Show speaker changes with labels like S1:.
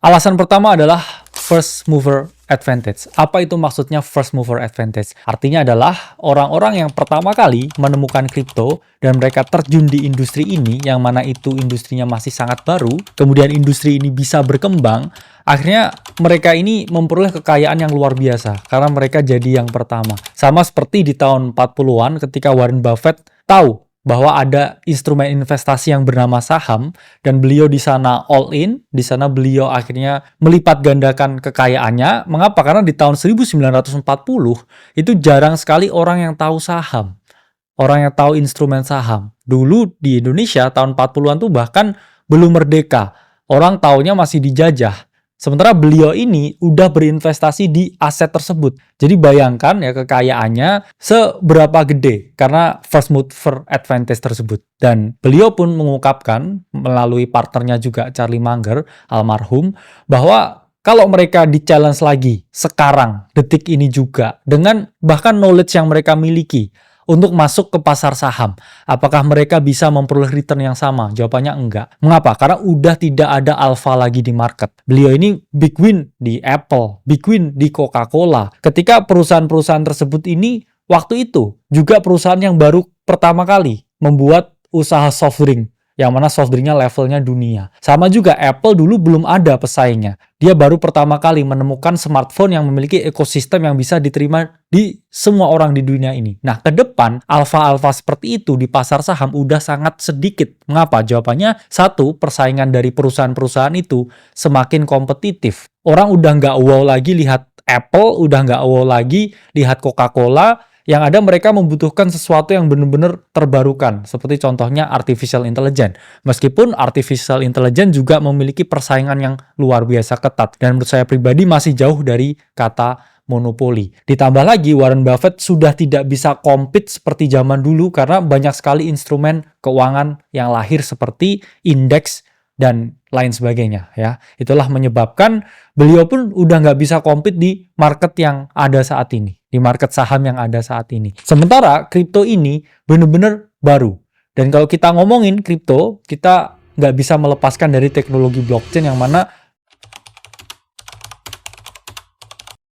S1: Alasan pertama adalah first mover advantage. Apa itu maksudnya first mover advantage? Artinya adalah orang-orang yang pertama kali menemukan kripto dan mereka terjun di industri ini, yang mana itu industrinya masih sangat baru, kemudian industri ini bisa berkembang, akhirnya mereka ini memperoleh kekayaan yang luar biasa karena mereka jadi yang pertama. Sama seperti di tahun 40-an ketika Warren Buffett tahu bahwa ada instrumen investasi yang bernama saham dan beliau di sana all in, di sana beliau akhirnya melipat gandakan kekayaannya. Mengapa? Karena di tahun 1940 itu jarang sekali orang yang tahu saham, orang yang tahu instrumen saham. Dulu di Indonesia tahun 40-an tuh bahkan belum merdeka. Orang taunya masih dijajah. Sementara beliau ini udah berinvestasi di aset tersebut. Jadi bayangkan ya kekayaannya seberapa gede karena first mover advantage tersebut. Dan beliau pun mengungkapkan melalui partnernya juga Charlie Munger, almarhum, bahwa kalau mereka di-challenge lagi sekarang, detik ini juga, dengan bahkan knowledge yang mereka miliki, untuk masuk ke pasar saham, apakah mereka bisa memperoleh return yang sama? Jawabannya enggak. Mengapa? Karena udah tidak ada alpha lagi di market. Beliau ini big win di Apple, big win di Coca-Cola. Ketika perusahaan-perusahaan tersebut ini, waktu itu juga perusahaan yang baru pertama kali membuat usaha soft drink, yang mana soft drinknya levelnya dunia. Sama juga Apple dulu belum ada pesaingnya. Dia baru pertama kali menemukan smartphone yang memiliki ekosistem yang bisa diterima di semua orang di dunia ini. Nah, ke depan, alfa-alfa seperti itu di pasar saham udah sangat sedikit. Mengapa? Jawabannya, satu, persaingan dari perusahaan-perusahaan itu semakin kompetitif. Orang udah nggak wow lagi lihat Apple, udah nggak wow lagi lihat Coca-Cola. Yang ada mereka membutuhkan sesuatu yang benar-benar terbarukan, seperti contohnya artificial intelligence. Meskipun artificial intelligence juga memiliki persaingan yang luar biasa ketat, dan menurut saya pribadi masih jauh dari kata monopoli. Ditambah lagi Warren Buffett sudah tidak bisa compete seperti zaman dulu karena banyak sekali instrumen keuangan yang lahir seperti indeks dan lain sebagainya ya. Itulah menyebabkan beliau pun udah nggak bisa compete di market yang ada saat ini, di market saham yang ada saat ini. Sementara kripto ini benar-benar baru. Dan kalau kita ngomongin kripto, kita nggak bisa melepaskan dari teknologi blockchain yang mana